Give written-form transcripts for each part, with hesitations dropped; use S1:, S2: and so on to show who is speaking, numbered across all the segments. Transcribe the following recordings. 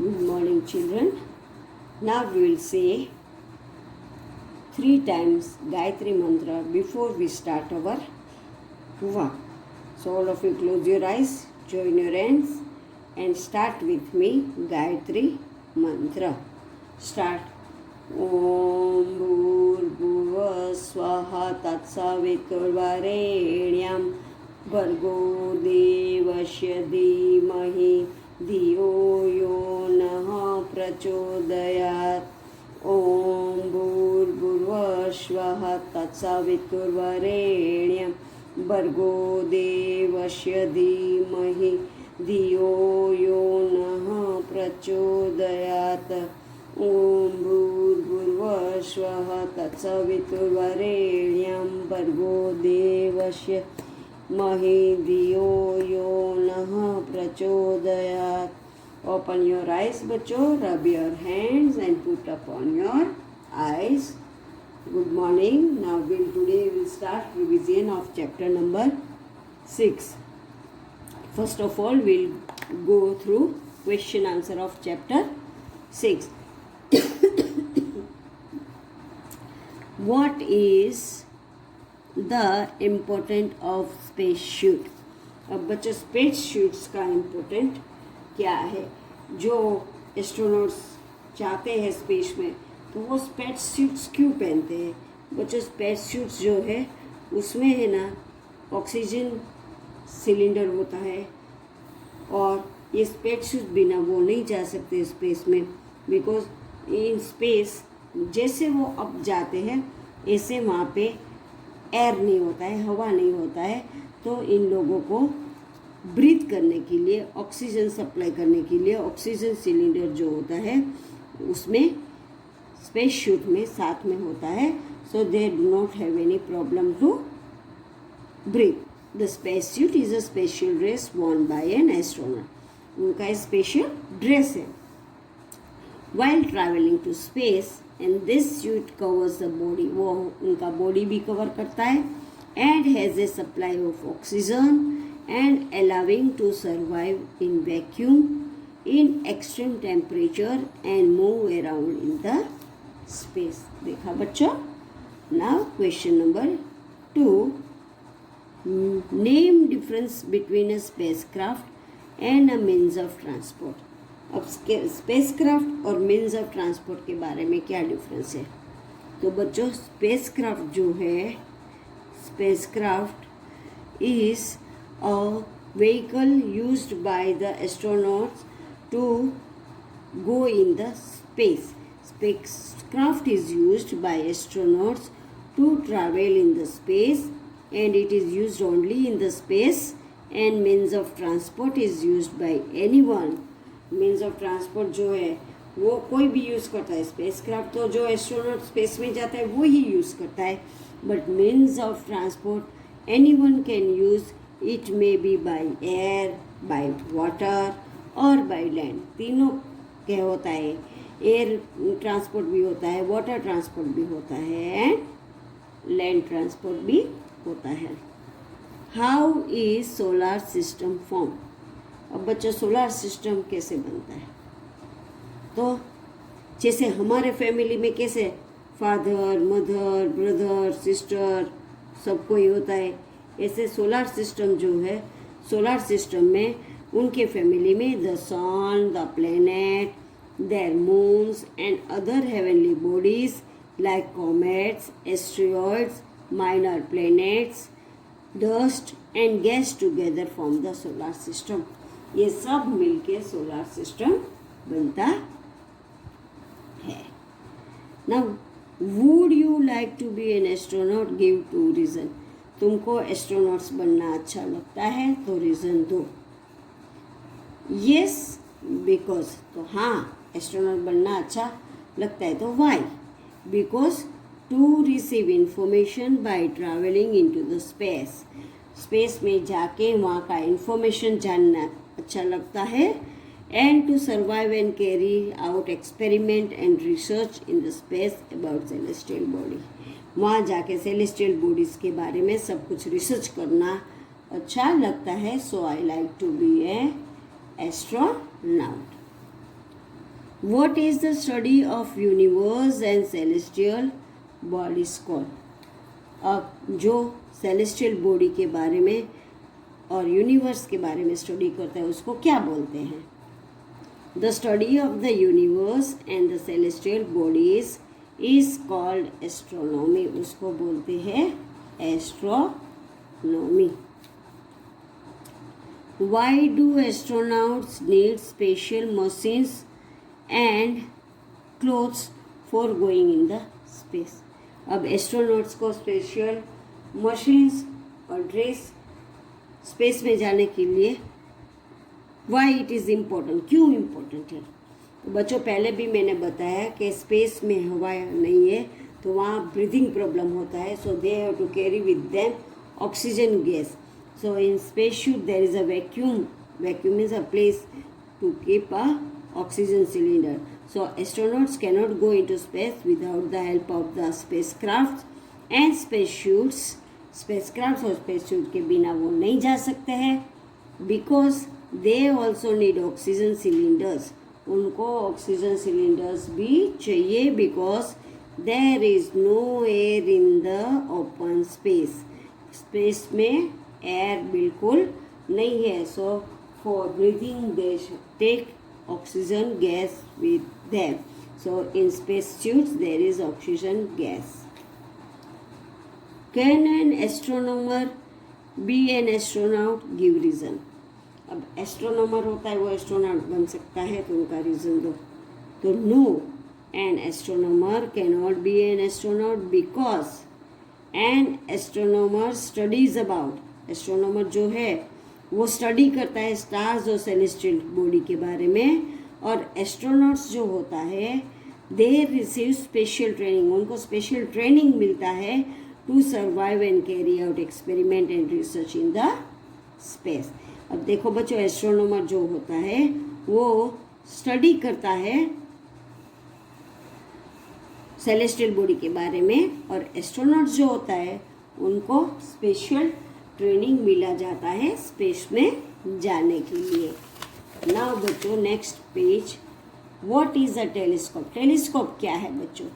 S1: Good morning, children. Now we will say 3 times Gayatri Mantra before we start our work. So all of you close your eyes, join your hands and start with me Gayatri Mantra. Start. Om Bhurbhuvah Swaha Tatsaviturvarenyam Bhargo Devasya Dhimahi धियो यो नः प्रचोदयात् ॐ भूर्भुवः स्वः तत्सवितुर्वरेण्यं भर्गो देवस्य धीमहि धियो यो नः प्रचोदयात् ॐ भूर्भुवः स्वः तत्सवितुर्वरेण्यं भर्गो देवस्य महि धियो यो नः प्रचोदयात्. Open your eyes, बच्चों. Rub your hands and put upon your eyes. Good morning. Now today we'll start revision of chapter number 6. First of all, we'll go through question answer of chapter 6. What is the important of space suit? अब बच्चों space shoots का important क्या है? जो astronauts जाते हैं space में तो वो स्पेस सूट्स क्यों पहनते हैं? बच्चों स्पेस सूट्स जो है उसमें है ना ऑक्सीजन सिलेंडर होता है और ये स्पेस सूट बिना वो नहीं जा सकते स्पेस में, बिकॉज इन स्पेस जैसे वो अप जाते हैं ऐसे वहाँ पे एयर नहीं होता है, हवा नहीं होता है, तो इन लोगों को ब्रीथ करने के लिए ऑक्सीजन सप्लाई करने के लिए ऑक्सीजन सिलेंडर जो होता है उसमें स्पेस शूट में साथ में होता है, so they do not have any problem to breathe. The space suit is a special dress worn by an astronaut. उनका स्पेशल ड्रेस है. While traveling to space and this suit covers the body, वो उनका body भी cover करता है and has a supply of oxygen and allowing to survive in vacuum in extreme temperature and move around in the space. देखा बच्चों. Now question number 2. Name difference between a spacecraft and a means of transport. अब spacecraft और means of transport के बारे में क्या difference है? तो बच्चों स्पेसक्राफ्ट जो है, spacecraft is a vehicle used by the astronauts to go in the space. Spacecraft is used by astronauts to travel in the space and it is used only in the space and means of transport is used by anyone. Means of transport जो है वो कोई भी use करता है. Spacecraft तो जो astronaut space में जाता है वो ही यूज़ करता है, but means of transport anyone can use. It may be by air, by water और बाय लैंड. तीनों क्या होता है? एयर ट्रांसपोर्ट भी होता है, वाटर ट्रांसपोर्ट भी होता है एंड लैंड ट्रांसपोर्ट भी होता है. How is solar system form? अब बच्चों सोलर सिस्टम कैसे बनता है? तो जैसे हमारे फैमिली में कैसे फादर, मदर, ब्रदर, सिस्टर सब कोई होता है, ऐसे सोलर सिस्टम जो है, सोलर सिस्टम में उनके फैमिली में the sun, the planet, their moons and other heavenly bodies like comets, asteroids, minor planets, dust and gas together form the solar system. ये सब मिलके सोलर सिस्टम बनता है. Now would you like to be an astronaut? Give 2 reason. तुमको astronauts बनना अच्छा लगता है तो रीज़न दो. यस बिकॉज, तो हाँ एस्ट्रोनॉट बनना अच्छा लगता है तो why? Because to receive information by travelling into the space. Space में जाके वहाँ का इंफॉर्मेशन जानना अच्छा लगता है. And to survive and carry out experiment and research in the space about celestial body. वहाँ जाके सेलेस्टियल बॉडीज के बारे में सब कुछ रिसर्च करना अच्छा लगता है. So I like to be a astronaut. What is the study of universe and celestial bodies called? अब जो सेलेस्टियल बॉडी के बारे में और यूनिवर्स के बारे में स्टडी करता है उसको क्या बोलते हैं? The study of the universe and the celestial bodies is called astronomy. उसको बोलते हैं astronomy. Why do astronauts need special machines and clothes for going in the space? अब एस्ट्रोनॉट्स को स्पेशल मशीन्स और ड्रेस स्पेस में जाने के लिए वाई इट इज़ इम्पोर्टेंट, क्यों इम्पोर्टेंट है? तो बच्चों पहले भी मैंने बताया कि स्पेस में हवा नहीं है तो वहाँ ब्रीदिंग प्रॉब्लम होता है. So they have to carry with them oxygen gas. So in space suit there is a vacuum. Vacuum is a place to keep a oxygen cylinder. So astronauts cannot go into space without the help of the spacecraft and spacesuits. Spacecraft और spacesuit के बिना वो नहीं जा सकते हैं because they also need oxygen cylinders. उनको oxygen cylinders भी चाहिए because there is no air in the open space. Space में air बिल्कुल नहीं है. So for breathing they take oxygen gas with them. So in spacesuits there is oxygen gas. Can an astronomer be an astronaut? Give reason. अब astronomer होता है वो astronaut बन सकता है तो उनका रीज़न दो. तो no, an astronomer can not be an astronaut because an astronomer studies about. Astronomer जो है वो स्टडी करता है स्टार्स और सेलेस्टियल बॉडी के बारे में. और एस्ट्रोनॉट्स जो होता है दे रिसीव स्पेशल ट्रेनिंग. उनको स्पेशल ट्रेनिंग मिलता है to survive and carry out experiment and research in the space. अब देखो बच्चों एस्ट्रोनॉमर जो होता है वो स्टडी करता है सेलेस्टियल बॉडी के बारे में और एस्ट्रोनॉट्स जो होता है उनको स्पेशल ट्रेनिंग मिला जाता है स्पेस में जाने के लिए. नाउ बच्चों next page. What is a telescope? Telescope क्या है बच्चों?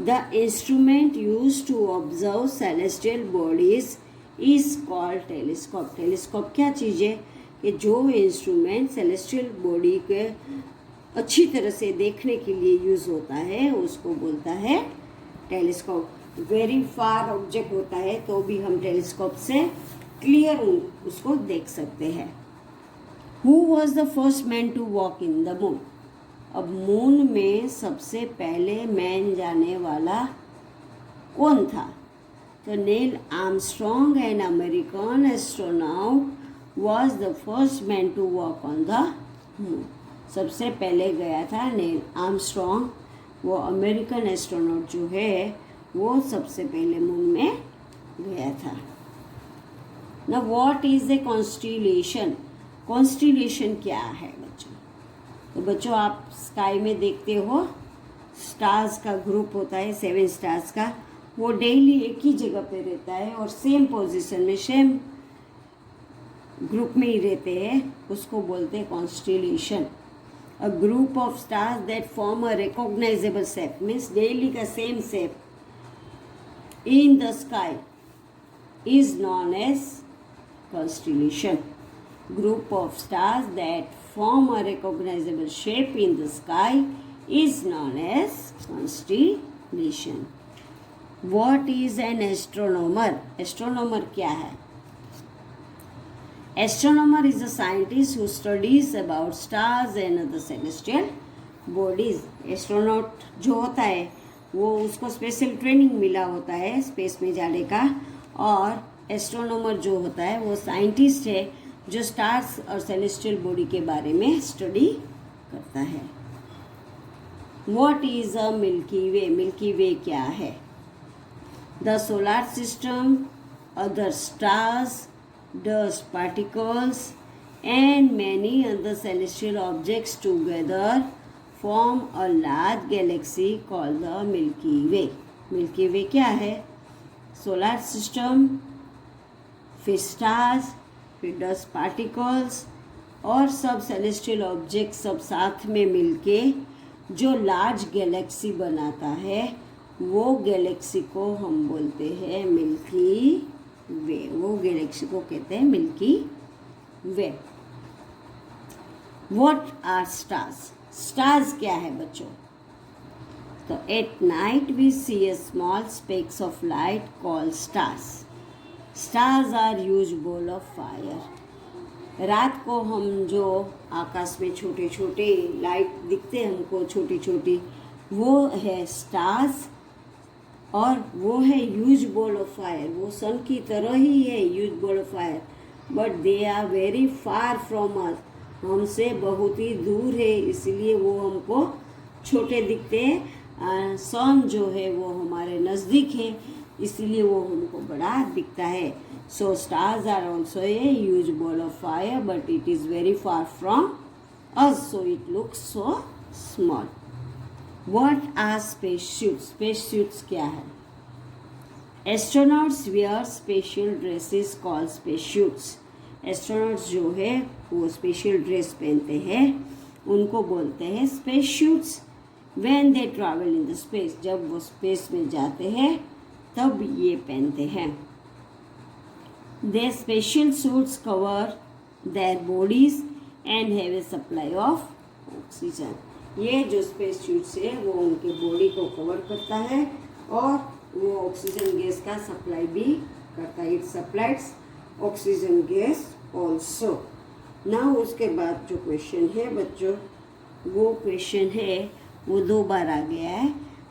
S1: The instrument use to observe celestial bodies is called telescope. Telescope क्या चीज़ है कि जो इंस्ट्रूमेंट सेलेस्टियल बॉडी के अच्छी तरह से देखने के लिए यूज होता है उसको बोलता है टेलीस्कोप. वेरी फार ऑब्जेक्ट होता है तो भी हम टेलीस्कोप से क्लियर उसको देख सकते हैं. Who was the first man to walk in the moon? अब मून में सबसे पहले मैन जाने वाला कौन था? तो Neil Armstrong an American astronaut was the first man to walk on the moon. सबसे पहले गया था नील आर्मस्ट्रॉन्ग. वो अमेरिकन एस्ट्रोनॉट जो है वो सबसे पहले मून में गया था. ना what is a constellation? Constellation क्या है बच्चों? तो बच्चों आप स्काई में देखते हो स्टार्स का ग्रुप होता है 7 स्टार्स का. वो डेली एक ही जगह पे रहता है और सेम पोजीशन में सेम ग्रुप में ही रहते हैं. उसको बोलते हैं constellation. A group of stars that form a recognizable shape means daily का same shape in the sky is known as constellation. Group of stars that form a recognizable shape in the sky is known as constellation. What is an astronomer? Astronomer क्या है? Astronomer is a scientist who studies about stars and other celestial bodies. Astronaut जो होता है वो उसको special training मिला होता है स्पेस में जाने का. और एस्ट्रोनॉमर जो होता है वो साइंटिस्ट है जो स्टार्स और सेलेस्टियल बॉडी के बारे में स्टडी करता है. What is a milky way? Milky way क्या है? The solar system, other stars, dust particles and many other celestial objects together form a large galaxy called the Milky Way. Milky Way क्या है? Solar system, फिर stars, फिर dust particles और सब celestial object सब साथ में मिलके जो लार्ज गैलेक्सी बनाता है वो गैलेक्सी को हम बोलते हैं मिल्की वे। वो गैलेक्सी को कहते हैं Milky Way. What are stars? Stars क्या है बच्चों? तो at night we see a small specks of light called stars. Stars are huge ball of fire. रात को हम जो आकाश में छोटे छोटे लाइट दिखते हैं हमको छोटी छोटी, वो है स्टार्स और वो है ह्यूज बॉल ऑफ फायर। वो सन की तरह ही है huge ball of fire, but they are very far from us. हमसे बहुत ही दूर है, इसलिए वो हमको छोटे दिखते हैं। सन जो है वो हमारे नज़दीक है, इसलिए वो हमको बड़ा दिखता है। So stars are also a huge ball of fire but it is very far from us, so it looks so small. What are space suits? Space suits क्या है? Astronauts wear special dresses called space suits. Astronauts जो है वो special dress पहनते हैं, उनको बोलते हैं space suits. When they travel in the space, जब वो स्पेस में जाते हैं तब ये पहनते हैं। They special suits cover their bodies and have a supply of oxygen. ये जो स्पेस सूट्स है वो उनके बॉडी को कवर करता है और वो ऑक्सीजन गैस का सप्लाई भी करता है। It supplies oxygen gas also. ना उसके बाद जो क्वेश्चन है बच्चों, वो क्वेश्चन है वो 2 बार आ गया है,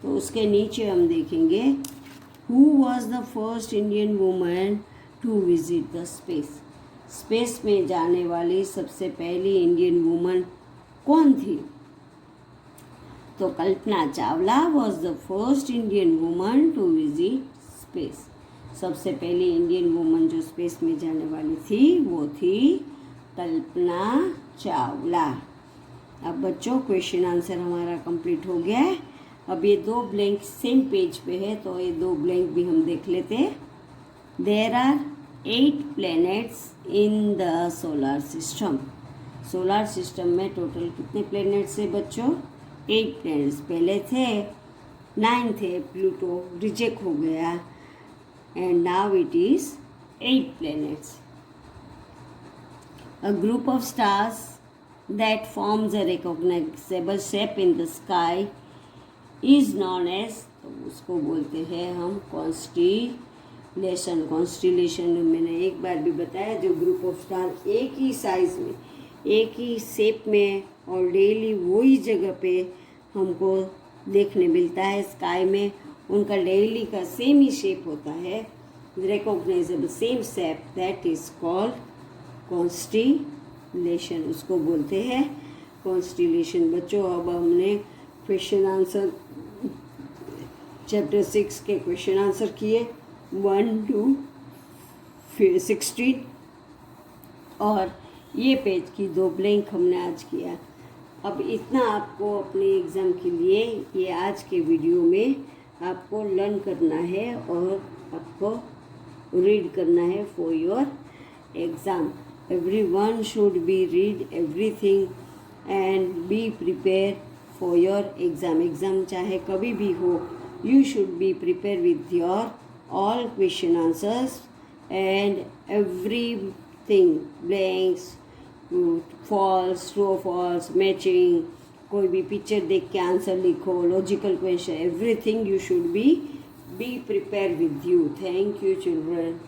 S1: तो उसके नीचे हम देखेंगे who was the first Indian woman to visit the space. Space में जाने वाली सबसे पहली इंडियन वुमन कौन थी? तो Kalpana Chawla was the first Indian woman to visit space. सबसे पहली इंडियन वुमन जो स्पेस में जाने वाली थी वो थी कल्पना चावला। अब बच्चों क्वेश्चन आंसर हमारा कंप्लीट हो गया है। अब ये 2 ब्लैंक सेम पेज पे है, तो ये 2 ब्लैंक भी हम देख लेते हैं। There are 8 planets in the solar system. Solar system में टोटल कितने प्लैनेट्स है बच्चों? 8 प्लैनेट्स। पहले थे 9 थे, प्लूटो रिजेक्ट हो गया, and now it is 8 planets. A group of stars that forms a recognizable shape in the sky is known as, तो उसको बोलते हैं हम कॉन्स्टिलेशन। कॉन्स्टिलेशन मैंने एक बार भी बताया, जो ग्रुप ऑफ स्टार एक ही साइज में एक ही शेप में और डेली वही जगह पे हमको देखने मिलता है स्काई में, उनका डेली का सेम ही शेप होता है, recognisable same shape, that is called constellation. उसको बोलते हैं कॉन्स्टिलेशन। बच्चों अब हमने क्वेश्चन आंसर चैप्टर 6 के क्वेश्चन आंसर किए 1 to 16, और ये पेज की 2 ब्लैंक हमने आज किया। अब इतना आपको अपने एग्ज़ाम के लिए ये आज के वीडियो में आपको लर्न करना है और आपको रीड करना है for your exam. Everyone should be read everything and be prepared for your exam. Exam चाहे कभी भी हो, you should be prepared with your all question answers and everything, blanks, false, true, false, matching, कोई भी picture देख के answer लिखो, logical question, everything you should be prepared with you. Thank you children.